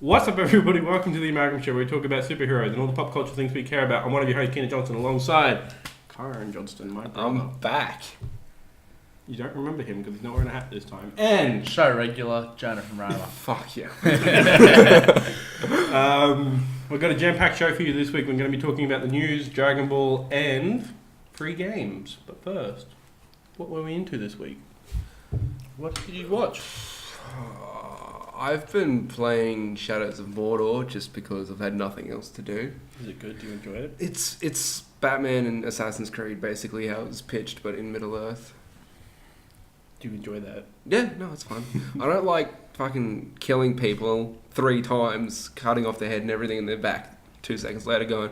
What's up, everybody? Welcome to the Amalgam Show, where we talk about superheroes and all the pop culture things we care about. I'm one of your hosts, Keena Johnson, alongside Kyron Johnston, my brother. I'm back. You don't remember him because he's not wearing a hat this time. And Show regular, Jonah from Roma. Fuck yeah. We've got a jam-packed show for you this week. We're going to be talking about the news, Dragon Ball, and free games. But first, what were we into this week? What did you watch? I've been playing Shadows of Mordor just because I've had nothing else to do. Is it good? Do you enjoy it? It's Batman and Assassin's Creed, basically how it was pitched, but in Middle Earth. Do you enjoy that? Yeah, no, it's fun. I don't like fucking killing people 3 times, cutting off their head and everything, and they're back 2 seconds later going,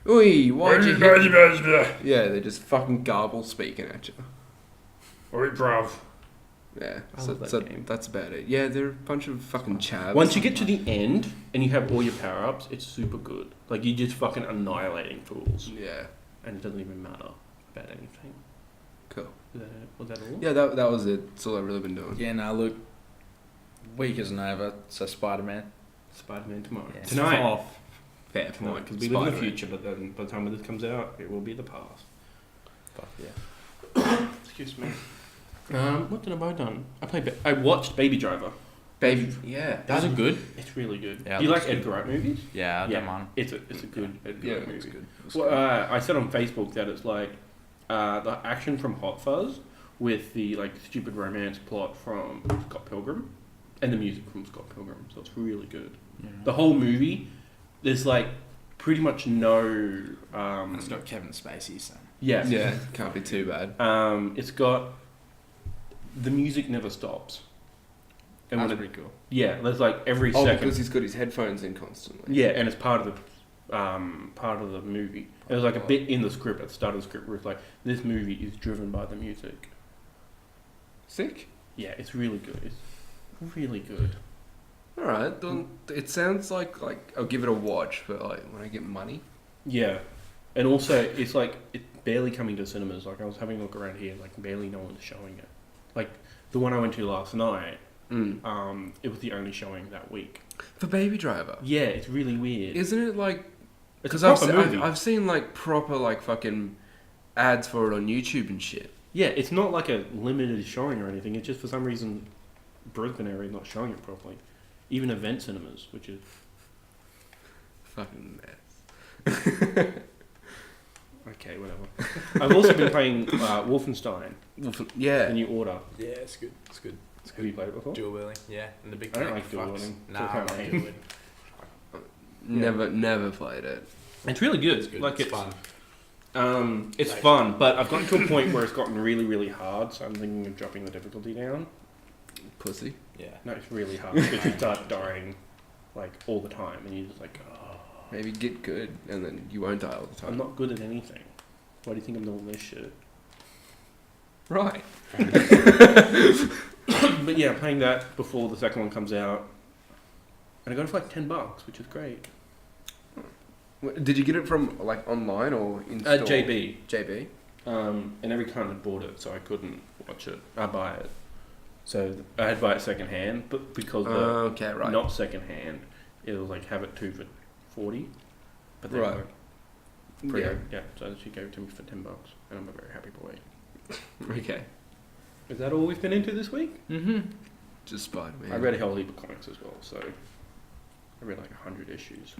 "Oi, why'd you hit me?" Yeah, they're just fucking garble speaking at you. Oi, bruv. Yeah, I so, love that so game. that's about it. Yeah, they're a bunch of fucking chavs. Once you get to the end and you have all your power-ups, it's super good. Like, you're just fucking annihilating fools. Yeah, And it doesn't even matter about anything. cool. Was that all? Yeah, that was it. That's all I've really been doing. Yeah, no, look, week isn't over, so Spider-Man. Spider-Man tomorrow. Yeah. Tonight. Oh, fair Tonight, point. because we live in the Spider-Man. future, but then by the time this comes out, it will be the past. Fuck yeah. Excuse me. What have I done? I watched Baby Driver. Baby, yeah. Is it good? It's really good. Yeah, Do you it like looks good. Edgar Wright movies? Yeah, I don't mind. It's a good Edgar Yeah, Wright it's movie. good. It's Well, good. I said on Facebook that it's like the action from Hot Fuzz with the like stupid romance plot from Scott Pilgrim and the music from Scott Pilgrim. So it's really good. Yeah. The whole movie, there's like pretty much no. It's got Kevin Spacey, so. Yeah. Yeah, can't be too bad. It's got the music never stops. And That's when pretty cool. yeah, there's like every Oh, second. because he's got his headphones in constantly. Yeah, and it's part of the movie. There's like a bit in the script at the start of the script where it's like this movie is driven by the music. Sick. Yeah, it's really good. It's really good. All right. Then it sounds like I'll give it a watch, but like when I get money. Yeah, and also it's like it's barely coming to cinemas. Like I was having a look around here, like barely no one's showing it. Like the one I went to last night, it was the only showing that week. For Baby Driver. Yeah, it's really weird. Isn't it like? It's a Because proper movie. I've seen like proper like fucking ads for it on YouTube and shit. Yeah, it's not like a limited showing or anything. It's just for some reason Brisbane area is not showing it properly. Even event cinemas, which is Fucking mess. okay, whatever. I've also been playing Wolfenstein, the Yeah. New Order. Yeah, it's good. It's good. It's Have you good. played it before? Dual wielding, yeah, and the big. I don't tank like dual fucks. wielding. Nah, It's I all like right. dual wielding. Never played it. It's really good. It's good. Like it's fun. It's Nice. fun, but I've gotten to a point where it's gotten really, really hard. So I'm thinking of dropping the difficulty down. Pussy. Yeah. No, it's really hard because you start dying like all the time, and you're just like, oh, Maybe get good, and then you won't die all the time. I'm not good at anything. Why do you think I'm doing this shit? Right. But yeah, I'm playing that before the second one comes out, and I got it for like $10, which is great. Did you get it from like online or in store? JB. JB. And every time I bought it, so I couldn't watch it. I buy it. So I had to buy it second hand, but because Okay, right. not second hand, it was like have it 2 for $40. But they Right. were pre-owned. Yeah, so she gave it to me for $10, and I'm a very happy boy. Okay. Is that all we've been into this week? Mm-hmm. Just Spider-Man. I read a whole heap of comics as well, so I read like 100 issues.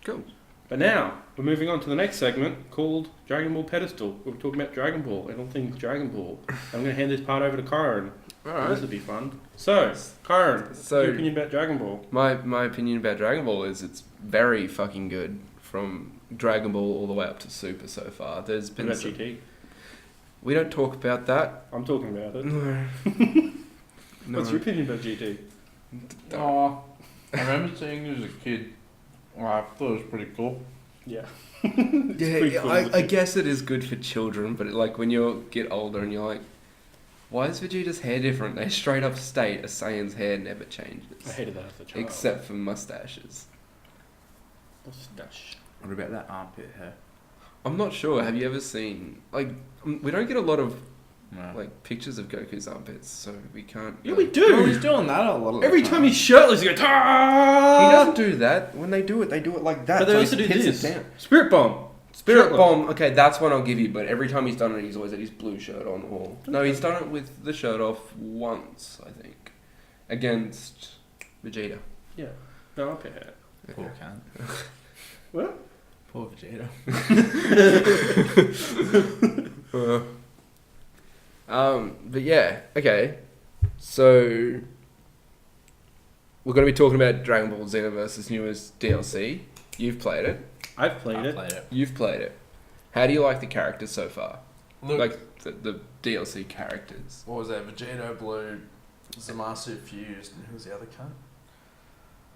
Cool. But now, we're moving on to the next segment called Dragon Ball Pedestal. We're talking about Dragon Ball and all things Dragon Ball. I'm going to hand this part over to Kyron. Alright. This will be fun. So, Kyron, So- your opinion about Dragon Ball? My opinion about Dragon Ball is it's very fucking good. From Dragon Ball all the way up to Super so far. There's What been about some- GT? We don't talk about that. I'm talking about it. No. What's your opinion about GT? Oh, I remember seeing it as a kid. Well, I thought it was pretty cool. Yeah. Yeah, cool, I isn't it? guess it is good for children, but like when you get older and you're like, why is Vegeta's hair different? They straight up state a Saiyan's hair never changes. I hated that as a child. Except for mustaches. Mustache. What about that armpit hair? I'm not sure. Have you ever seen, like, we don't get a lot of No. like pictures of Goku's armpits, so we can't. Yeah, we No, do. he's doing that a lot of Every the time he's shirtless, he goes. He doesn't do that. When they do it like that. But they so also he do hits this. it down. Spirit bomb. Spirit Shirtless. bomb. Okay, that's one I'll give you. But every time he's done it, he's always had his blue shirt on. Or no, he's done it with the shirt off once, I think, against Vegeta. Yeah. No, I'll pay it. Poor cunt. What? Poor Vegeta. But yeah, okay. So we're going to be talking about Dragon Ball Xenoverse's newest DLC. You've played it. I've played I it. played it. You've played it. How do you like the characters so far? Look, Like the DLC characters. what was that? Vegeta, Blue, Zamasu fused, and who was the other cunt?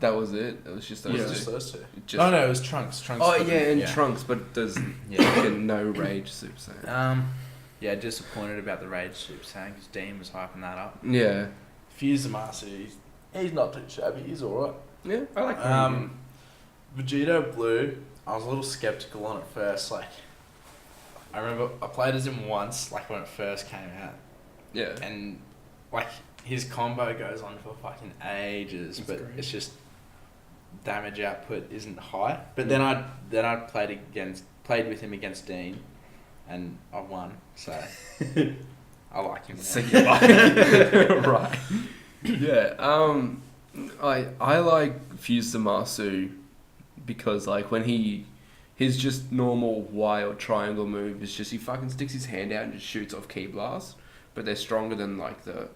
That was it. It was just those It Yeah. was two. just those two. Just- No, it was Trunks. Trunks. Oh got yeah, them. and Trunks, but there's Yeah. fucking no Rage Super Saiyan. Yeah, disappointed about the Rage Super Saiyan because Dean was hyping that up. Yeah. Fuse Zamasu, he's not too shabby. He's alright. Yeah, I like Vegeta Blue, I was a little skeptical on it first. Like, I remember I played as him once, like when it first came out, Yeah. and like his combo goes on for fucking ages, That's but great. it's just damage output isn't high. But then I played with him against Dean, and I won. So I like him. So now. you like right. Yeah. I like Fuse Zamasu because like when his just normal Y or triangle move is just he fucking sticks his hand out and just shoots off Ki Blast, but they're stronger than like the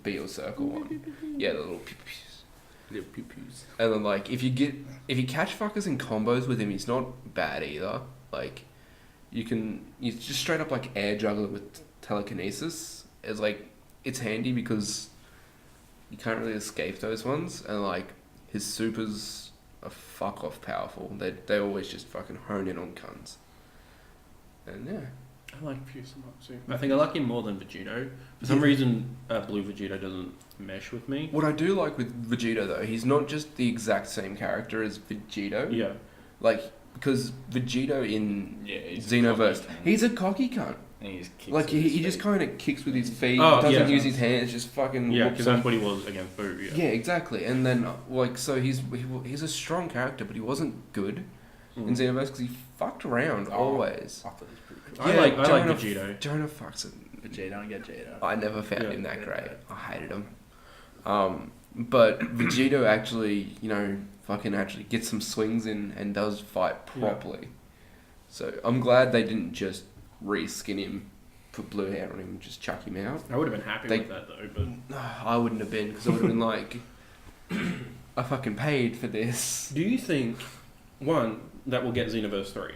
B or circle one. Yeah, the little pew-pews. Little poo-poos. And then like if you catch fuckers in combos with him, he's not bad either. Like you just straight up like air juggle it with telekinesis. It's like it's handy because you can't really escape those ones, and like his supers are fuck off powerful. They always just fucking hone in on cunts. And yeah. I like Fuse Zamasu. I think I like him more than Vegito. For some reason, Blue Vegito doesn't mesh with me. What I do like with Vegeta though, he's not just the exact same character as Vegito. Yeah. Like because Vegito in Yeah, he's Xenoverse, a cocky cunt. he's a cocky cunt. And he just kicks Like with his he just feet. kind of kicks with his feet, Oh, doesn't yeah. use his hands, just fucking Yeah, whoops because them. that's what he was against Boo. Yeah. Yeah, exactly. And then like so he's a strong character, but he wasn't good in Xenoverse because he fucked around Oh. always. I thought he was pretty cool. I Yeah, like Jonah- Vegito. Jonah fucks it. Vegeta, I get Jada. I never found Yeah. him that Yeah. great. I hated him. But Vegito actually, fucking actually gets some swings in and does fight properly. So I'm glad they didn't just reskin him, put blue hair on him, and just chuck him out. I would have been happy They- with that though, but I wouldn't have been because I would have been like, I fucking paid for this. do you think that we'll get Xenoverse 3?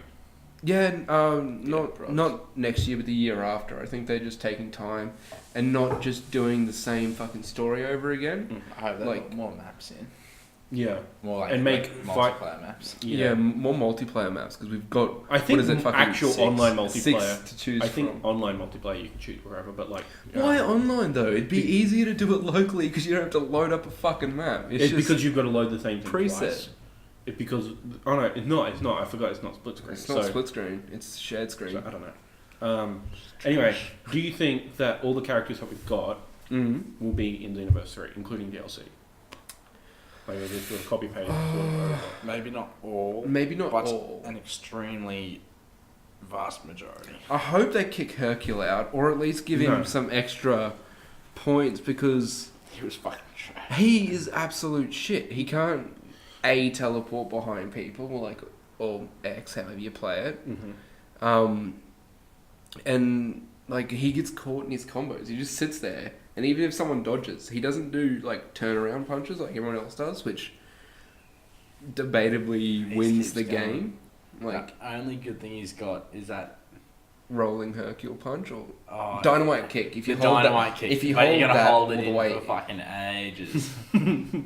Yeah, props. not next year, but the year after. I think they're just taking time and not just doing the same fucking story over again. I hope they Like- got more maps in. Yeah. More like And make fight- multiplayer maps. Yeah, more multiplayer maps because we've got. I think what is it, fucking actual six? online Six multiplayer. to choose I think from. online multiplayer you can choose wherever, but like Why online though? It'd be easier to do it locally because you don't have to load up a fucking map. It's just because you've got to load the same thing preset. twice. It's because no, it's not. It's not. I forgot. It's not split screen. It's not split screen. It's shared screen. So I don't know. Anyway, do you think that all the characters that we've got Mm-hmm. will be in Xenoverse 3, including DLC? Like they just do a copy paste. Maybe not all, Maybe not but all. an extremely vast majority. I hope they kick Hercule out, or at least give him No. some extra points because He was fucking trash. he is absolute shit. He can't teleport behind people or X, however you play it. Mm-hmm. And like he gets caught in his combos. He just sits there, and even if someone dodges, he doesn't do like turnaround punches like everyone else does, which debatably He wins keeps the going. game. Like The only good thing he's got is that rolling Hercule punch or oh, dynamite kick. If the you hold dynamite that, kick. if you but hold you gotta that hold all it the in way, for fucking ages.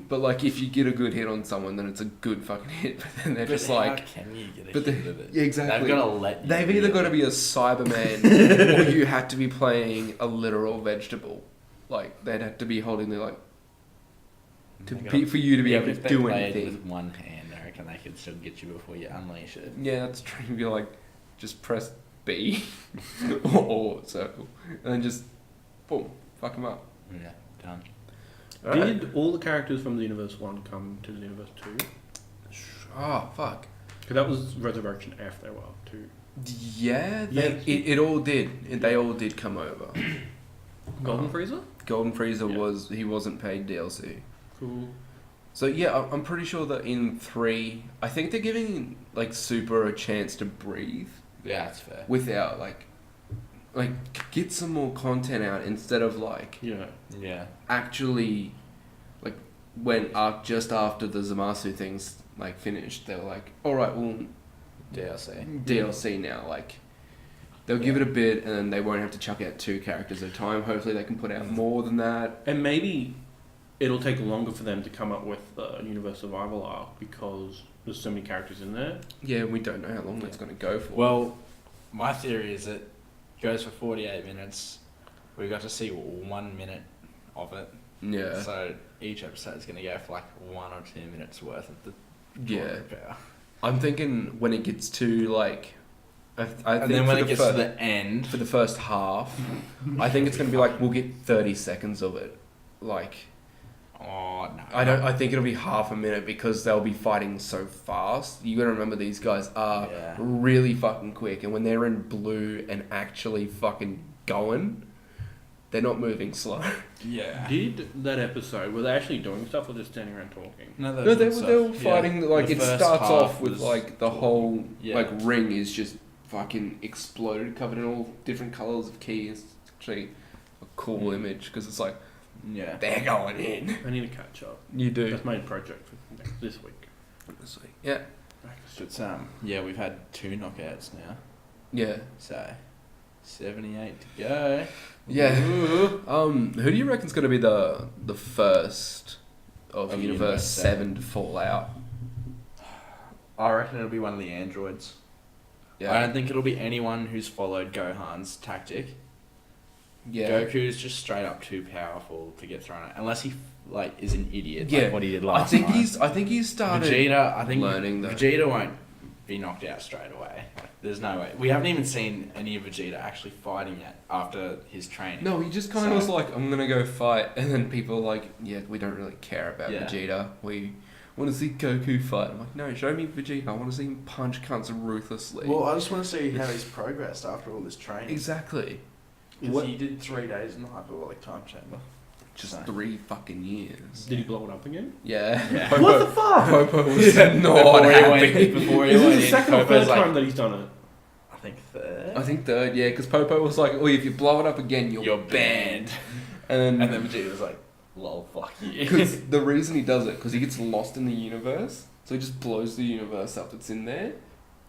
but like if you get a good hit on someone, then it's a good fucking hit. But then they're just how like, can you get a but hit with it? yeah, exactly. They've got to let you. They've do either it. got to be a Cyberman or you have to be playing a literal vegetable. Like they'd have to be holding their like to They be, gotta- for you to be Even able if to they do played anything. with one hand, I reckon they could still get you before you unleash it. Yeah, that's true. Be like, just press B or circle, and then just boom, fuck them up. Yeah, done. Did all the characters from Xenoverse 1 come to Xenoverse 2? Oh fuck. Because that was Resurrection F they were up to. Yeah, Yeah. it all did. They all did come over. Golden Frieza? Golden Frieza Yeah. he wasn't paid DLC. Cool. So yeah, I'm pretty sure that in 3, I think they're giving like Super a chance to breathe Yeah, that's fair. without like get some more content out instead of like Yeah. Yeah. actually like when just after the Zamasu things like finished, they were like, all right, well DLC now, like they'll give it a bit and then they won't have to chuck out 2 characters at a time. Hopefully they can put out more than that. And maybe it'll take longer for them to come up with the Universe Survival arc because there's so many characters in there. Yeah, we don't know how long that's going to go for. Well, my theory is it goes for 48 minutes. We got to see 1 minute of it. yeah. So each episode is going to go for like 1 or 2 minutes worth of the Yeah. power. I'm thinking when it gets to like, I think And then when for it the gets to the end, for the first half, I think it's going to be like we'll get 30 seconds of it. Like oh no, I think it'll be half a minute because they'll be fighting so fast. You got to remember these guys are Yeah. really fucking quick, and when they're in blue and actually fucking going, they're not moving slow. Yeah. Did that episode, were they actually doing stuff or just standing around talking? No, No, they were fighting. Like The it first starts half off with was like the whole Yeah. like ring is just fucking exploded, covered in all different colors of keys. It's actually a cool image because it's like Yeah. they're going in. I need to catch up. You do. That's my project for this week. Yeah. It's yeah, we've had 2 knockouts now, Yeah. so 78 to go. Yeah. Ooh. Who do you reckon's going to be the first of Of Universe Universe 7 to fall out? I reckon it'll be one of the androids. Yeah. I don't think it'll be anyone who's followed Gohan's tactic. Yeah. Goku's just straight up too powerful to get thrown out, unless he like is an idiot. Yeah. Like what he did I last think time. he's started Vegeta. I think learning that. Vegeta won't be knocked out straight away. Like, there's no way. We haven't even seen any of Vegeta actually fighting yet after his training. No, he just kind of So- was like, I'm gonna go fight, and then people are like, yeah, we don't really care about Yeah. Vegeta. We want to see Goku fight. I'm like, no, show me Vegeta. I want to see him punch cunts ruthlessly. Well, I just want to see how he's progressed after all this training. Exactly. Because he did 3 days in the hyperbolic time chamber. Just So- 3 fucking years. Did he blow it up again? Yeah. Yeah. Popo, What the fuck? Popo was not Before he happy. went- before he Is went this the in, second or Popo's third like, time that he's done it? I think 3rd. I think 3rd, yeah, because Popo was like, oh, if you blow it up again, you're banned. And And then Vegeta was like, lol, fuck you. because the reason he does it, because he gets lost in the universe, so he just blows the universe up that's in there.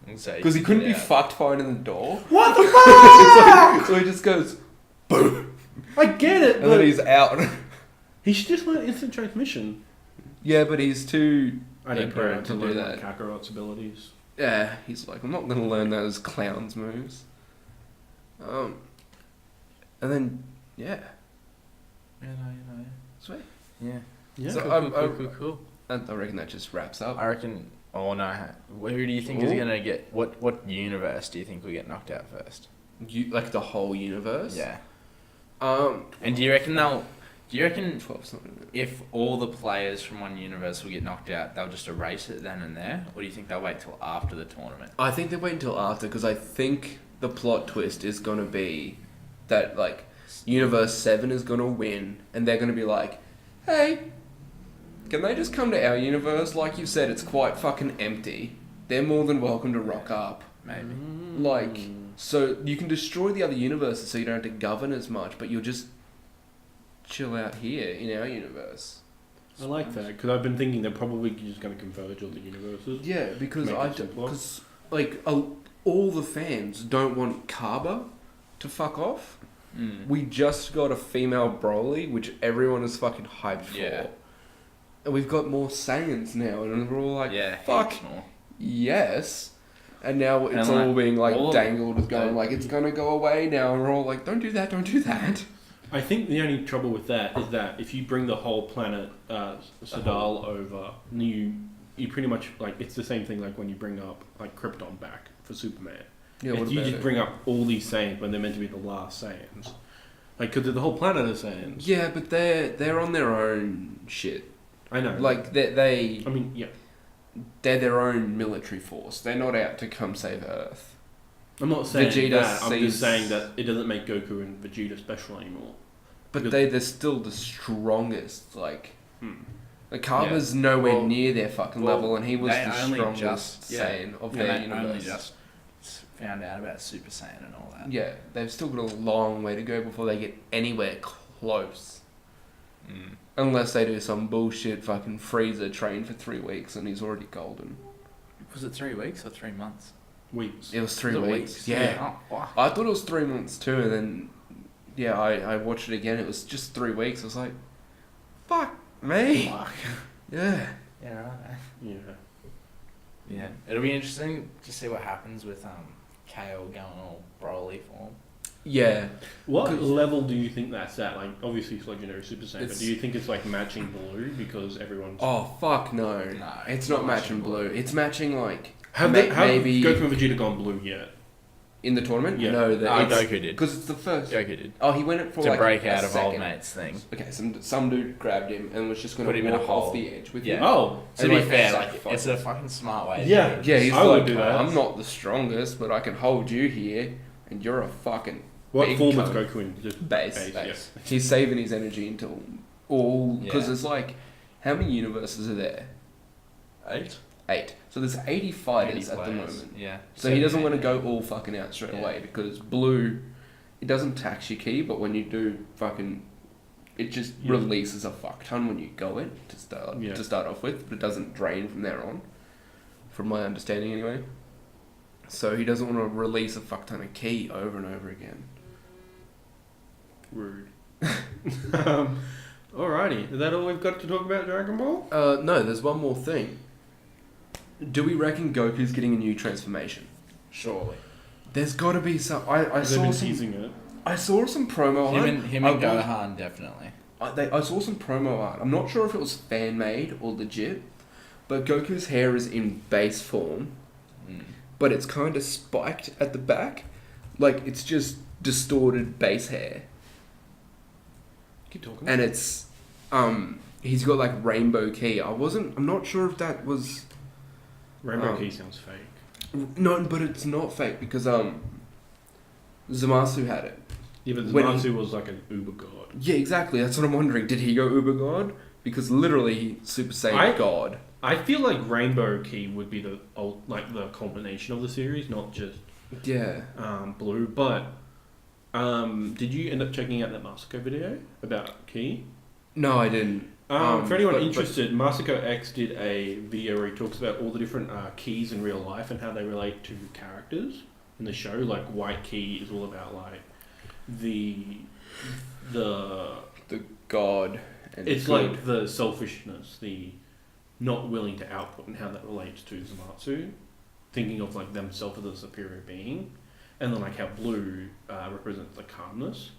Because he couldn't be fucked finding the door. What the fuck? So he just goes, boom, I get it, and but then he's out. he should just learn instant transmission. Yeah, but he's too I don't care ignorant to to do learn that. Kakarot's abilities. Yeah, he's like, I'm not going to learn those clowns moves. And then, yeah. Yeah, no. Sweet. Yeah. Yeah. So Cool. I reckon that just wraps up. I reckon. Oh no. Who do you think is Ooh. gonna get? What universe do you think will get knocked out first? Like the whole universe? Yeah. Um, And do you reckon 12 something. if all the players from one universe will get knocked out, they'll just erase it then and there, or do you think they'll wait till after the tournament? I think they wait until after, because I think the plot twist is going to be that, like, Universe 7 is going to win, and they're going to be like, hey, can they just come to our universe? Like you said, it's quite fucking empty. They're more than welcome to rock up. Maybe. Like, so you can destroy the other universes so you don't have to govern as much, but you'll just chill out here in our universe. I like that because I've been thinking they're probably just going to converge all the universes. Yeah, because Make it simpler. all the fans don't want Kaba to fuck off. Mm. We just got a female Broly, which everyone is fucking hyped for. Yeah. And we've got more Saiyans now, and we're all like, Yeah. fuck heaps more. yes. And now it's And, all like, being like all of dangled as going the- like it's gonna go away now, and we're all like, don't do that, don't do that. I think the only trouble with that is that if you bring the whole planet Sadal over, you pretty much like it's the same thing like when you bring up like Krypton back for Superman. Yeah, what if you about just it? bring up all these Saiyans when they're meant to be the last Saiyans, like, because the whole planet is Saiyans. Yeah, but they're on their own shit. I know. Like I mean, yeah. they're their own military force. They're not out to come save Earth. I'm not saying Vegeta that. I'm sees- just saying that it doesn't make Goku and Vegeta special anymore. But Because- they're still the strongest. Like, Hmm. the Kaba's nowhere Well- near their fucking level, and he was they the only strongest just- yeah. Saiyan of And their they only universe. just found out about Super Saiyan and all that. Yeah, they've still got a long way to go before they get anywhere close. Mm. Unless they do some bullshit fucking Freezer train for 3 weeks and he's already golden. Was it 3 weeks or 3 months? Weeks. It was 3 Was it weeks. Yeah. Oh, wow. I thought it was 3 months too, and then yeah, I watched it again. It was just 3 weeks. I was like, fuck me. Fuck. Yeah. Yeah, right. Yeah. Yeah. It'll be interesting to see what happens with Kale going all Broly form. Yeah. What 'Cause- level do you think that's at? Like, obviously it's legendary Super Saiyan, but It's- do you think it's like matching Blue because everyone's... Oh fuck no. No, It's not matching blue. It's matching like have maybe Goku and Vegeta gone blue yet? in the tournament. Yeah. No, Goku did. because it's the first. Goku did. Oh, he went it for To like break a out of old second. mate's thing. Okay, some dude grabbed him and was just going Put to him in a walk hole. off the edge with Yeah. him. Oh, To And, be like, fair, sacrifice it's him. a fucking smart way. Yeah. To do it. Yeah, he's I would like, do that. I'm not the strongest, but I can hold you here, and you're a fucking what big form is cunt. Goku in? Just base. Base. He's saving his energy until all because Yeah. there's like how many universes are there? 8? 8. So there's 80 fighters 80 at the players. moment. Yeah. So he doesn't want to 78. go all fucking out straight Yeah. away because blue, it doesn't tax your key, but when you do fucking, it just Yeah. releases a fuck ton when you go in to Yeah. start off with, but it doesn't drain from there on, from my understanding anyway. So he doesn't want to release a fuck ton of key over and over again. Rude. Alrighty, is that all we've got to talk about Dragon Ball? No, there's one more thing. Do we reckon Goku's getting a new transformation? Surely. There's got to be some. I They've saw been some. teasing it. I saw some promo art. Him I and watched- Gohan, definitely. I saw some promo art. I'm not sure if it was fan made or legit, but Goku's hair is in base form, Mm. but it's kind of spiked at the back, like it's just distorted base hair, Keep talking. and it's he's got like rainbow key. I'm not sure if that was Rainbow Key sounds fake. no, but it's not fake because Zamasu had it. Yeah, but When Zamasu was like an uber god. Yeah, exactly. That's what I'm wondering. Did he go Uber God? Because literally, he Super Saiyan God. I feel like Rainbow Key would be the culmination of the series, not just Yeah. Blue. But did you end up checking out that Masako video about Key? No, I didn't. For anyone but- interested, Masako X did a video where he talks about all the different keys in real life and how they relate to characters in the show. Like White Key is all about like the God. And it's good. like the selfishness, the not willing to output, and how that relates to Zamatsu, thinking of like themselves as a superior being, and then like how Blue represents the calmness,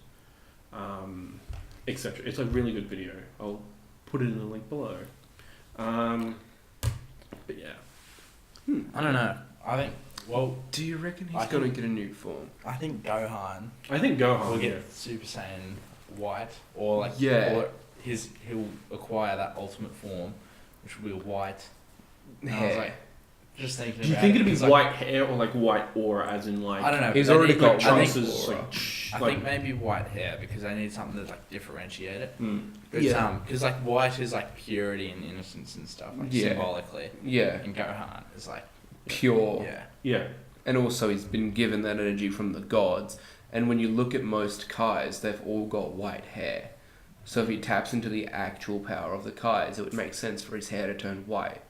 etc. It's a really good video. I'll put it in the link below. But yeah, I don't know. I think. Well, Do you reckon he's I going to think- get a new form? I think Gohan I think will Gohan. get Yeah. Super Saiyan White, or like Yeah. or he'll acquire that ultimate form, which will be white. And I was Hair. like, just thinking. Do you about think it, it'd be it's like- white hair or like white aura, as in like I don't know. He's but they already need- got I think- chances? aura. I Like, think maybe white hair because I need something to like differentiate it. mm, Yeah. Because like white is like purity and innocence and stuff, like Yeah. symbolically, Yeah. and Gohan is like Pure. yeah. yeah. And also, he's been given that energy from the gods. And when you look at most Kais, they've all got white hair. So if he taps into the actual power of the Kais, it would make sense for his hair to turn white.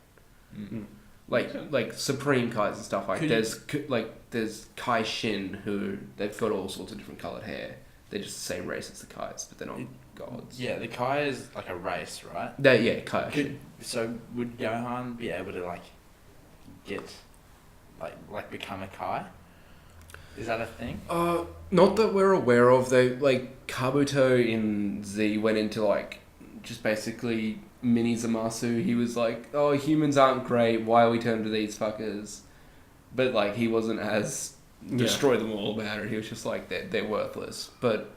Mm. Like Supreme Kais and stuff. Like Could there's Kai Shin, who they've got all sorts of different coloured hair. They're just the same race as the Kais, but they're not gods. Yeah, the Kai is like a race, right? Yeah, Kai Shin. So would Gohan be able to like get like become a Kai? Is that a thing? Not that we're aware of. They like Kabuto in Z went into like just basically mini Zamasu. He was like, "Oh, humans aren't great. Why are we turning to these fuckers?" But like he wasn't as destroy them all about it. He was just like, they're worthless. But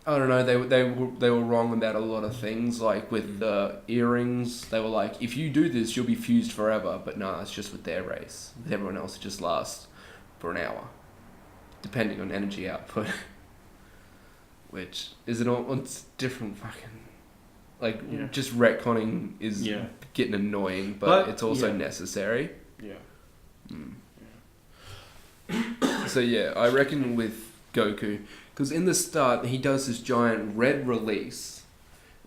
I don't know, they were wrong about a lot of things. Like with the earrings, they were like, if you do this, you'll be fused forever. But no, it's just with their race. With everyone else, it just lasts for an hour, depending on energy output. Which is it's different fucking. Like, just retconning is getting annoying, but it's also necessary. Yeah. So yeah, I reckon with Goku, because in the start he does this giant red release,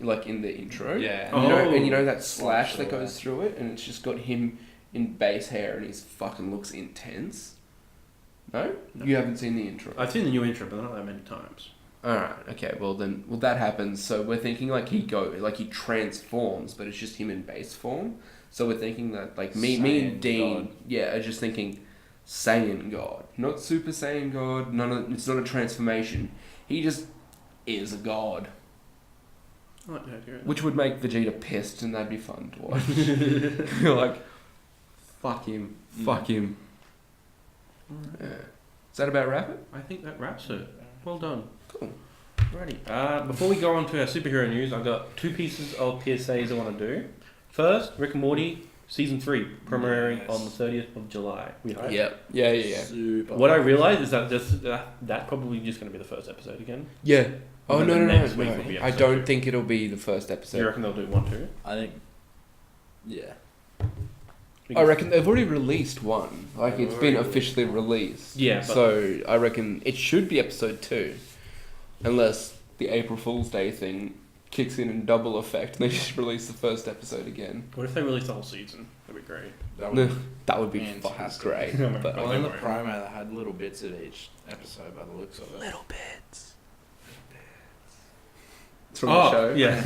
like in the intro. Yeah. And you know that slash that goes through it, and it's just got him in base hair, and he fucking looks intense. No? You haven't seen the intro. I've seen the new intro, but not that many times. Alright, okay, well that happens. So we're thinking like he transforms, but it's just him in base form. So we're thinking that like me and Dean, are just thinking Saiyan God, not Super Saiyan God. It's not a transformation. He just is a god, which would make Vegeta pissed, and that'd be fun to watch. You're like, fuck him. Yeah. Is that about wrap it? I think that wraps it. Well done. Cool. Righty. Before we go on to our superhero news, I've got 2 pieces of PSAs I want to do. First, Rick and Morty Season 3, premiering on the 30th of July. We hope. Yep. Yeah. Super. What I realised is that that's probably just going to be the first episode again. Yeah. Oh, And no. then next week will be I episode don't 2. think it'll be the first Do you episode. reckon they'll do 1 too? I think. Yeah. I reckon they've already released 1. Like, it's been officially released. Yeah, but So, I reckon it should be episode 2. Unless the April Fool's Day thing kicks in double effect and they just release the first episode again. what if they release the whole season? That'd be great. That would be Fantastic. fucking great. But Well, in the promo, they had little bits of each episode by the looks of it. little bits. It's from the show. Yeah.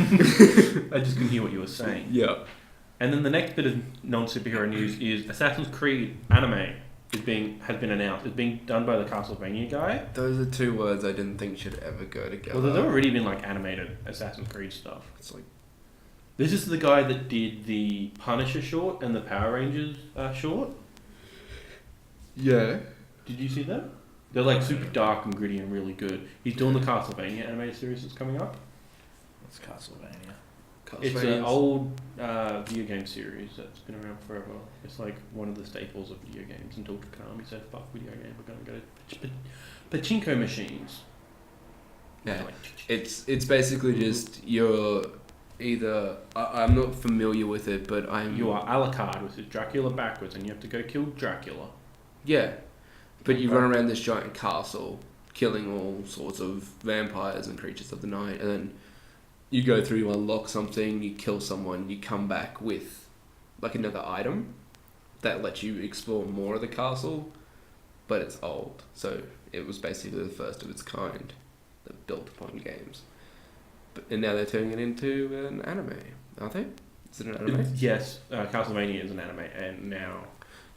I just couldn't hear what you were saying. Yeah. And then the next bit of non-superhero news is Assassin's Creed anime has been announced. It's being done by the Castlevania guy. Those are 2 words I didn't think should ever go together. Well, there's already been like animated Assassin's Creed stuff. It's like, This is the guy that did the Punisher short and the Power Rangers short. yeah. Did you see that? They're like super dark and gritty and really good. He's doing the Castlevania animated series that's coming up. It's Castlevania. It's an old video game series that's been around forever. It's like one of the staples of video games until Konami said, fuck video games, we're going to go to pachinko machines. Yeah. Like, It's basically just you're either... I'm not familiar with it, but you are Alucard, which is Dracula backwards, and you have to go kill Dracula. Yeah. But you run around this giant castle, killing all sorts of vampires and creatures of the night, and then you go through, you unlock something, you kill someone, you come back with like another item that lets you explore more of the castle, but it's old. So it was basically the first of its kind that built upon games. And now they're turning it into an anime, aren't they? Is it an anime? Yes, Castlevania is an anime, and now...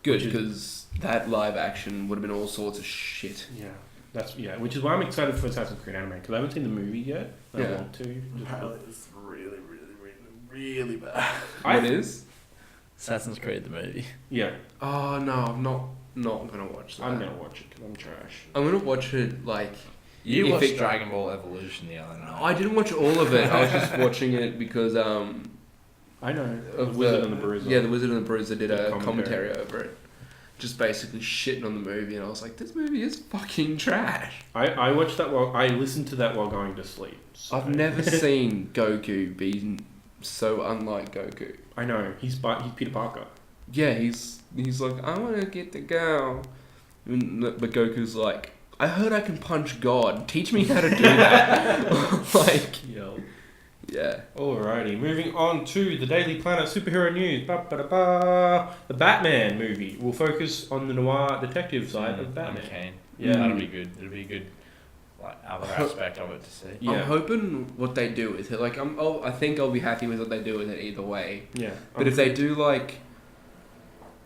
Good, because that live action would have been all sorts of shit. Yeah, which is why I'm excited for Assassin's Creed anime, because I haven't seen the movie yet. I Yeah. want to. Apparently it's really bad. What is? Assassin's Creed the movie. Yeah, Oh no, I'm not gonna watch that. I'm going to watch it, because I'm trash. I'm gonna watch it like... You If watched it- Dragon Ball Evolution the other night. I didn't watch all of it. I was just watching it because I know. of The Wizard and the Bruiser. Yeah, the Wizard and the Bruiser did a Commentary. commentary over it, just basically shitting on the movie, and I was like, this movie is fucking trash. I watched that I listened to that while going to sleep. So. I've never seen Goku be so unlike Goku. I know. He's Peter Parker. Yeah, he's like, I want to get the girl, but Goku's like, I heard I can punch God. Teach me how to do that. Like, Yo. yeah. Alrighty, moving on to the Daily Planet superhero news. Ba-ba-da-ba. The Batman movie will focus on the noir detective side of Batman. Okay. Yeah. That'll be good. It'll be a good, like, other aspect of it to see. Yeah. I'm hoping what they do with it. Like, I think I'll be happy with what they do with it either way. Yeah. But if they do like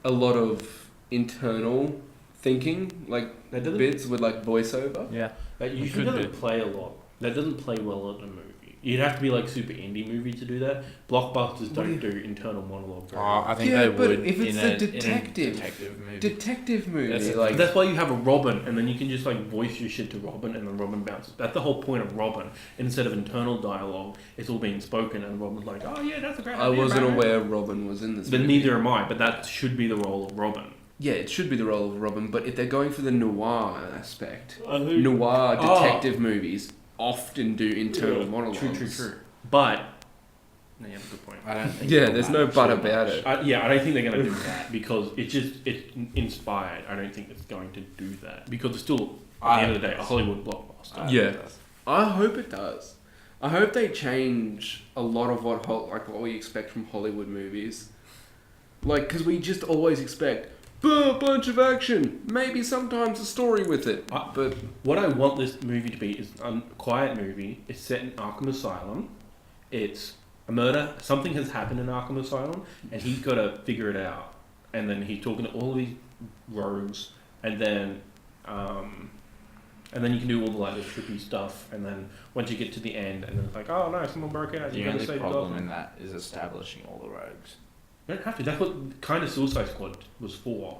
a lot of internal thinking, like That bits with like voiceover, Yeah. That usually Could doesn't do. play a lot. That doesn't play well in a movie. You'd have to be like super indie movie to do that. Blockbusters don't do internal monologue very well. I think Yeah, they but would if it's in a detective movie. detective movie, That's like That's why you have a Robin, and then you can just like voice your shit to Robin, and then Robin bounces. That's the whole point of Robin. Instead of internal dialogue, it's all being spoken, and Robin's like, "Oh yeah, that's a great I idea." wasn't right?" aware Robin was in this. But movie. neither am I. But that should be the role of Robin. Yeah, it should be the role of Robin, but if they're going for the noir aspect, I think- noir detective movies often do internal monologues. True. But no, you have a good point. I don't think. Yeah, it'll there's no matter but too about much. it. I don't think they're going to do that because it's inspired. I don't think it's going to do that because it's still at the end of the day a Hollywood blockbuster. Yeah. I hope it does. I hope they change a lot of what we expect from Hollywood movies. Like, because we just always expect a bunch of action, maybe sometimes a story with it. But What I want this movie to be is a quiet movie. It's set in Arkham Asylum. It's a murder. Something has happened in Arkham Asylum, and he's got to figure it out. And then he's talking to all these rogues, and then you can do all the like the trippy stuff. And then once you get to the end, and then it's like, oh no, someone broke out. The You got to only save problem Gotham. in that is establishing all the rogues. You don't have to. That's what kind of Suicide Squad was for.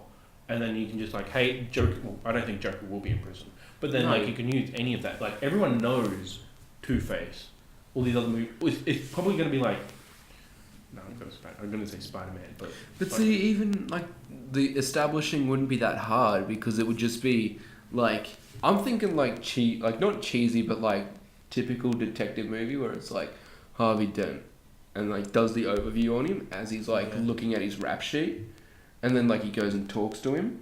And then you can just like, hey, Joker. Well, I don't think Joker will be in prison, but then No. like you can use any of that. Like everyone knows Two-Face. All these other movies. It's probably going to be like. No, I'm going to say Spider-Man, but. But like, see, even like the establishing wouldn't be that hard because it would just be like I'm thinking like like not cheesy, but like typical detective movie where it's like Harvey Dent and like does the overview on him as he's like looking at his rap sheet, and then like he goes and talks to him.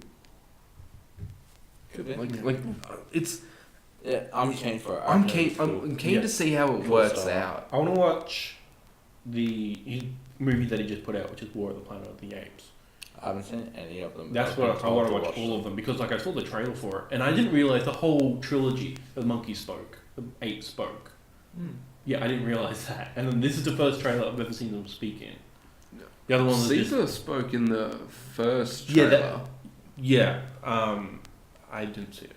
Could be. Like it's. Yeah, I'm keen for it. I'm keen to see how it works out. I want to watch the movie that he just put out, which is War of the Planet of the Apes. I haven't seen any of them. That's what I want to watch all of them because like I saw the trailer for it and I didn't realize the whole trilogy. The monkey spoke, the ape spoke. Yeah, I didn't realize that. And then this is the first trailer I've ever seen them speak in. The other one was Caesar spoke in the first Yeah, trailer. I didn't see it.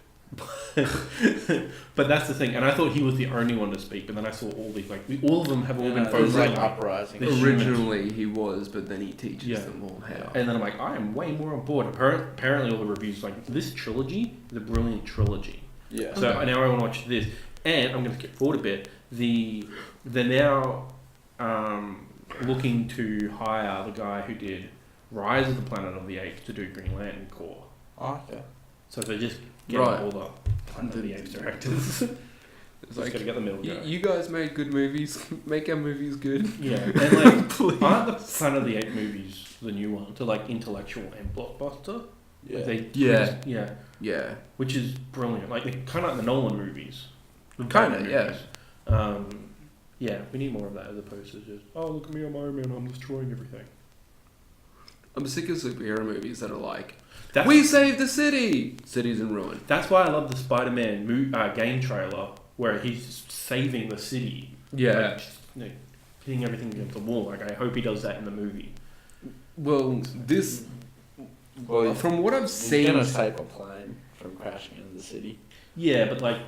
But that's the thing, and I thought he was the only one to speak, but then I saw all these all of them have all been focused like on uprising. the Originally he was, but then he teaches them all how. and then I'm like, I am way more on board. Apparently all the reviews like this trilogy is a brilliant trilogy. Yeah. So now I want to watch this, and I'm going to skip forward a bit. They're now looking to hire the guy who did Rise of the Planet of the Apes to do Green Lantern Corps. Oh, okay. So they're just getting Right. all the Planet of the Apes directors. It's Just like, got to get the middle guy. you guys made good movies, make our movies good. Yeah, and like, aren't the Planet of the Apes movies the new ones? They're like intellectual and blockbuster. Yeah. Like, Yeah. yeah, which is brilliant. Like they're kind of like the Nolan movies. The Kinda, Batman movies. Yeah, we need more of that as opposed to just look at me, I'm Iron Man, I'm destroying everything. I'm sick of superhero movies that are like, That's, we saved the city! City's in ruin. That's why I love the Spider-Man game trailer where he's saving the city. Yeah. Like, just, hitting everything against the wall. Like I hope he does that in the movie. Well, this, Well, from what I've he's seen... gonna save a plane from crashing into the city. Yeah, but like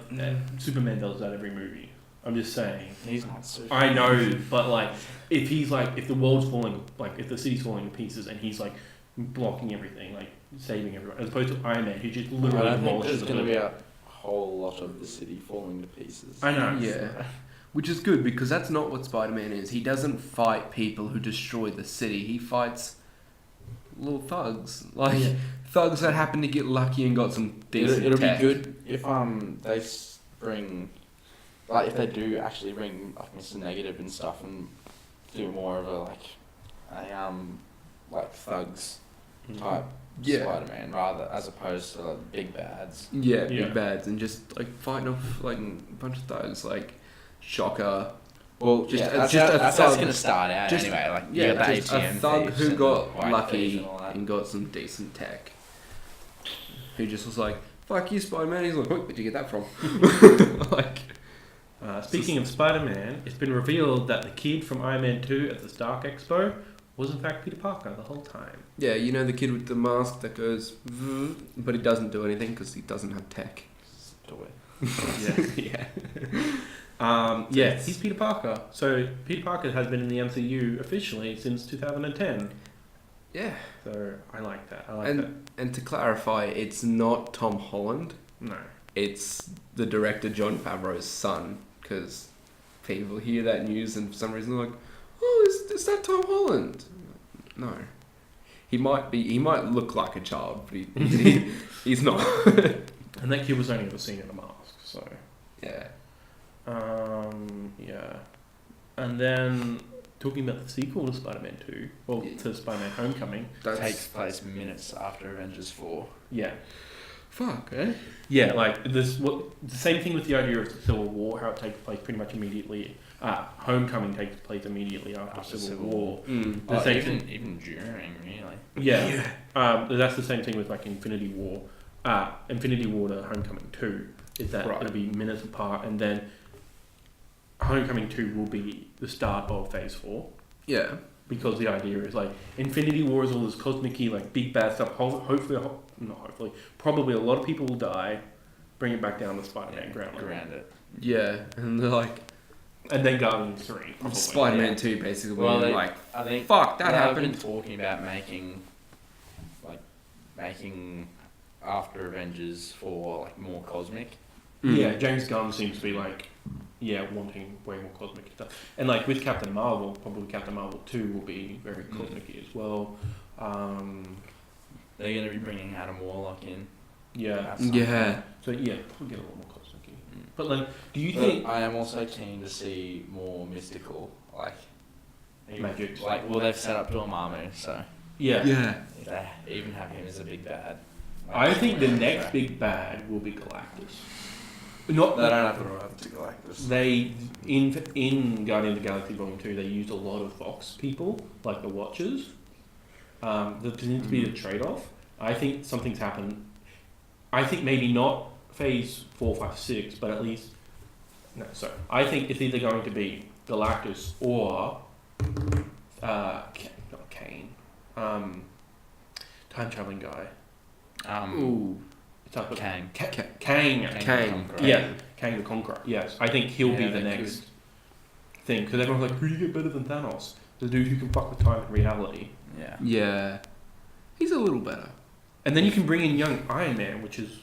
Superman does that every movie. I'm just saying. He's not super. I know, but like if he's like if the world's falling, like if the city's falling to pieces and he's like blocking everything, like saving everyone, as opposed to Iron Man who just I literally don't think demolishes there's the going to be building. a whole lot of the city falling to pieces. I know. Yeah. Which is good, because that's not what Spider-Man is. He doesn't fight people who destroy the city. He fights little thugs. Like, thugs that happen to get lucky and got some decent It'll be tech. good if they bring, like, if they do actually bring like Mr. Negative and stuff and do more of a like thugs type Yeah. Spider-Man rather as opposed to like big bads. Yeah, Yeah. big bads, and just, like, fighting off, like, a bunch of thugs. Like, Shocker. Well, Just- yeah, it's just a that's thug. going to start out Just- anyway. Like, Yeah, you got the just a ATM thug thieves who and got white lucky thieves and all that. and got some decent tech. Who just was like, fuck you, Spider-Man. He's like, where'd you get that from? Like, Speaking of Spider-Man, it's been revealed that the kid from Iron Man 2 at the Stark Expo was in fact Peter Parker the whole time. yeah, you know the kid with the mask that goes, but he doesn't do anything because he doesn't have tech. Do it. Yeah. Yeah, he's Peter Parker. So Peter Parker has been in the MCU officially since 2010. Yeah. So I like that. I like that. And to clarify, it's not Tom Holland. No. It's the director Jon Favreau's son, because people hear that news and for some reason they're like, "Oh, is that Tom Holland?" No, he might be. He might look like a child, but he's not. And that kid was only ever seen in a mask. So Yeah. yeah. And then talking about the sequel to Spider-Man 2, well, to Spider-Man Homecoming, Takes place minutes after Avengers 4. yeah. Fuck, eh? Yeah, like this. What the same thing with the idea of Civil War, how it takes place pretty much immediately. Homecoming takes place immediately after Civil War. The same thing, even during, really. yeah. That's the same thing with like Infinity War. Infinity War to Homecoming 2 is that Right. it'll be minutes apart, and then Homecoming 2 will be the start of Phase 4. Yeah. Because the idea is like Infinity War is all this cosmic-y, like big bad stuff. Probably a lot of people will die. Bring it back down to Spider-Man ground it. Yeah, and they're like, and then Guardians 3. Probably. Spider-Man 2 basically. Well, Well, they- like, I think fuck, that they've happened. been talking about making after Avengers 4 like more cosmic. Yeah, James Gunn seems to be like, wanting way more cosmic stuff. And like with Captain Marvel, probably Captain Marvel 2 will be very cosmic-y as well. They're going to be bringing Adam Warlock in. Yeah. Yeah. So yeah, probably get a lot more cosmic-y. But then, do you think... I am also keen to see more mystical, Magic. They've set up Dormammu, so Yeah. Yeah. if they even have him as a big bad. I think the next big bad will be Galactus. Not They don't have to arrive to Galactus. They in Guardians of the Galaxy Volume 2 they used a lot of Fox people, like the Watchers. There seems to be a trade-off. I think something's happened. I think maybe not Phase 4, 5, 6, but at least so I think it's either going to be Galactus or not Kane. Time traveling guy. Ooh. It's up with Kang. Kang. Kang. Yeah, Kang the Conqueror. Yes, I think he'll be Yeah, the they next thing because everyone's like, who do you get better than Thanos? The dude who can fuck with time and reality. Yeah. Yeah. He's a little better. And then you can bring in young Iron Man, which is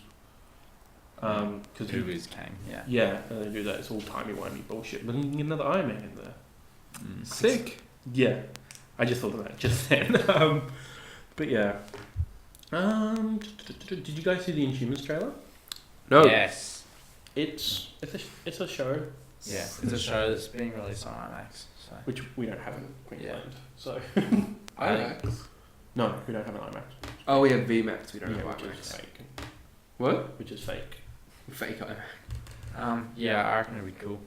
because Who is Kang? Yeah. yeah, and they do that. It's all timey-wimey bullshit. But then you can get another Iron Man in there. Sick. Yeah, I just thought of that just then. But yeah. Did you guys see the Inhumans trailer? No. Yes. It's a show Yeah. It's a show that's being released on IMAX. So. which we don't have in Queensland. So IMAX. no, we don't have an IMAX. Oh, we have VMAX. We don't Yeah, have which is IMAX. fake. What? Which is fake. Fake IMAX. Yeah, I reckon it'd be cool.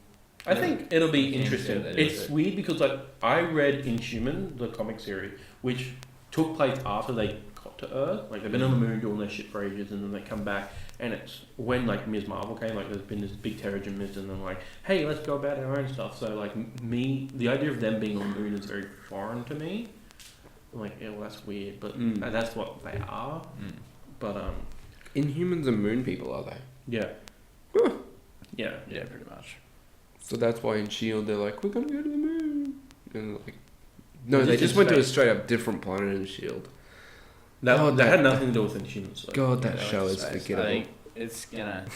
I think it'll be Yeah, interesting. they do It's it. weird because like I read Inhuman, the comic series, which took place after they got to Earth. Like they've been on the moon doing their shit for ages, and then they come back, and it's when like Ms. Marvel came. Like there's been this big Terrigen Mist, and then like, hey, let's go about our own stuff. So like the idea of them being on the moon is very foreign to me. I'm like, yeah, well, that's weird, but that's what they are. But Inhumans are moon people, are they? yeah, yeah. Yeah, pretty much. So that's why in S.H.I.E.L.D. they're like, we're gonna go to the moon. And like, no, They they just just in went to a space. straight up different planet in S.H.I.E.L.D. That God, had that- nothing to do with Inhumans. So. God, that Yeah, show is space. forgettable. I think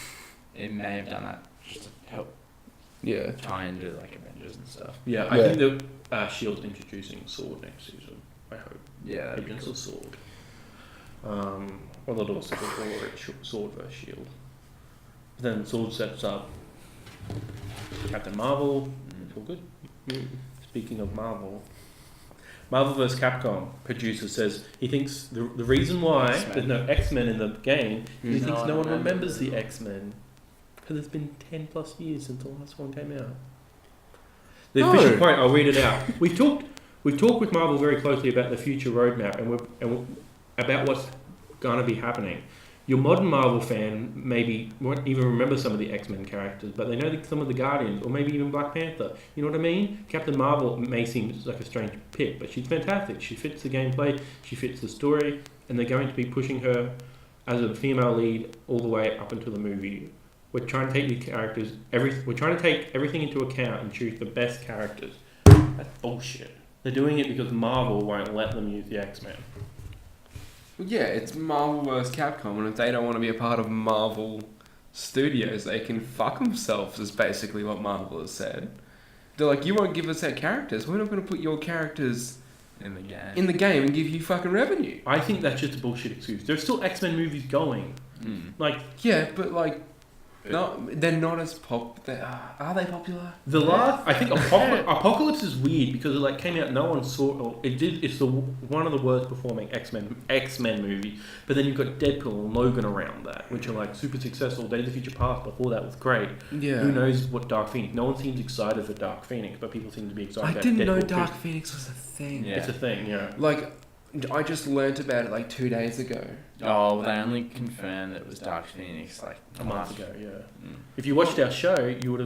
it may have done that just to help Yeah. tie into like Avengers and stuff. Yeah, I Yeah. think that Shield's introducing Sword next season. I hope. Yeah, that'd be Agents cool. of Sword. Or they'll do a Civil War Sword vs Shield. Then Sword sets up Captain Marvel. It's all good. Speaking of Marvel, Marvel vs Capcom producer says he thinks the reason why X-Men. there's no X-Men in the game is he No thinks one no one remembers remembers the X-Men because it's been 10 plus years since the last one came out. The No. official quote, I'll read it out. We've talked with Marvel very closely about the future roadmap and about what's going to be happening. Your modern Marvel fan maybe won't even remember some of the X-Men characters, but they know some of the Guardians, or maybe even Black Panther. You know what I mean? Captain Marvel may seem like a strange pick, but she's fantastic. She fits the gameplay, she fits the story, and they're going to be pushing her as a female lead all the way up until the movie we're trying to take the characters. We're trying to take everything into account and choose the best characters. That's bullshit. They're doing it because Marvel won't let them use the X-Men. Yeah, it's Marvel vs. Capcom, and if they don't want to be a part of Marvel Studios, they can fuck themselves, is basically what Marvel has said. They're like, you won't give us our characters, we're not going to put your characters in the game and give you fucking revenue. I think that's just a bullshit excuse. There's still X-Men movies going. Like, yeah, but like, no, they're not as are they popular? I think Apocalypse is weird because it like came out, no one saw. Or it did. It's one of the worst performing X-Men movie. But then you've got Deadpool and Logan around that, which are like super successful. Days of Future Past before that was great. Yeah. Who knows what Dark Phoenix? No one seems excited for Dark Phoenix, but people seem to be excited. I about didn't Deadpool know 2. Dark Phoenix was a thing. Yeah. It's a thing. Yeah. Like, I just learnt about it like 2 days ago. Oh, well, they only confirmed that it was Dark Phoenix like A month ago. Yeah. If you watched our show, you would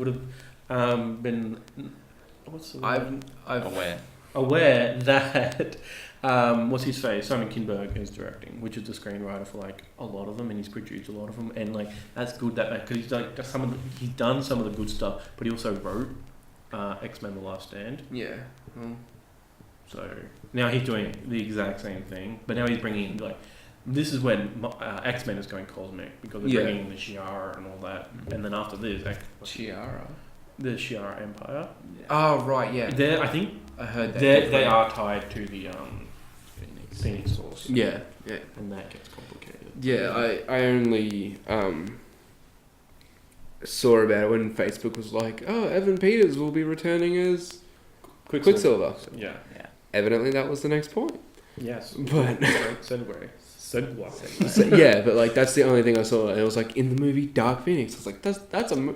have been. What's the word? I've aware that what's his face, Simon Kinberg is directing, which is the screenwriter for like a lot of them, and he's produced a lot of them, and like that's good that because he's like he's done some of the good stuff, but he also wrote X-Men: The Last Stand. Yeah. Well, so now he's doing the exact same thing, but now he's bringing like this is when X-Men is going cosmic because they're bringing in the Shi'ar and all that, and then after this, Shi'ara. the Shi'ar Empire. Oh right, yeah. I think I heard that. they are tied to the Phoenix Source. Yeah, yeah. And that gets complicated. Yeah, I only saw about it when Facebook was like, oh, Evan Peters will be returning as Quicksilver. Yeah. Evidently that was the next point. Yes. But Segue. So, yeah, but like that's the only thing I saw, and it was like in the movie Dark Phoenix. I was like, that's a.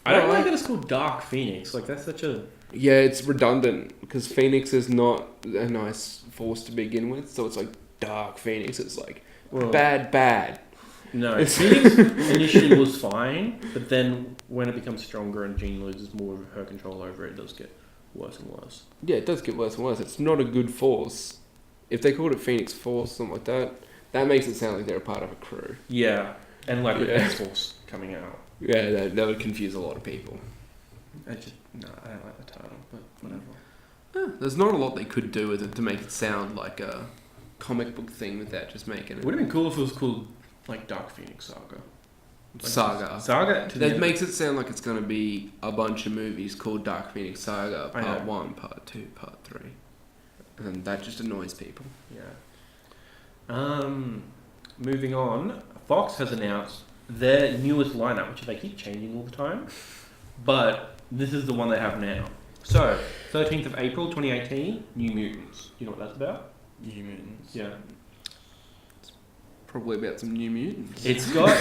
I don't like that it's called Dark Phoenix. Like that's such a. Yeah, it's redundant because Phoenix is not a nice force to begin with, so it's like Dark Phoenix. It's like bad. No, Phoenix initially was fine, but then when it becomes stronger and Jean loses more of her control over it, it does get worse and worse. Yeah, it does get worse and worse. It's not a good force. If they called it Phoenix Force, something like that, that makes it sound like they're a part of a crew. Yeah, and like with X-Force coming out. Yeah, that would confuse a lot of people. I don't like the title, but whatever. There's not a lot they could do with it to make it sound like a comic book thing without just making It it. would have been cool if it was called like Dark Phoenix Saga. Saga. To That makes it sound like it's going to be a bunch of movies called Dark Phoenix Saga, I Part know. 1, Part 2, Part 3. And that just annoys people. Yeah. Moving on, Fox has announced their newest lineup, which they keep changing all the time, but this is the one they have now. So, 13th of April 2018, New Mutants. You know what that's about? New Mutants. Yeah. Probably about some New Mutants. It's got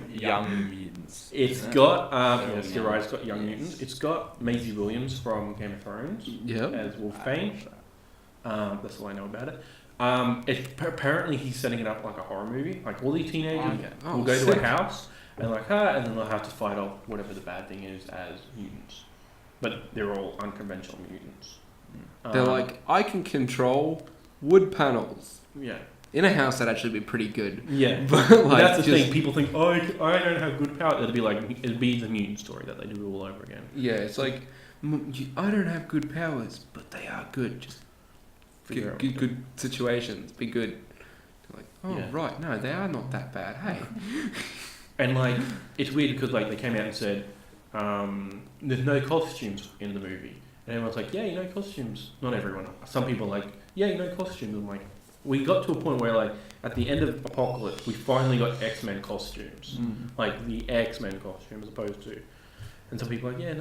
Young Mutants. It's got yes, you're right. It's got Young Mutants. It's got Maisie Williams from Game of Thrones as Wolfbane. That's all I know about it. Apparently he's setting it up like a horror movie. Like all these teenagers will go to a house and and then they'll have to fight off whatever the bad thing is as mutants. But they're all unconventional mutants. They're like, I can control wood panels. Yeah. In a house, that'd actually be pretty good. Yeah. But like, that's the thing. People think, I don't have good power. It'd be the mutant story that they do all over again. Yeah, it's like, I don't have good powers, but they are good. Just good situations. Be good. Like, right, no, they are not that bad. Hey. And like, it's weird because like they came out and said, there's no costumes in the movie, and everyone's like, yeah, costumes. Not everyone. Some people are like, yeah, costumes. I'm like, we got to a point where like at the end of Apocalypse, we finally got X-Men costumes, like the X-Men costume as opposed to, and some people are like, yeah, no,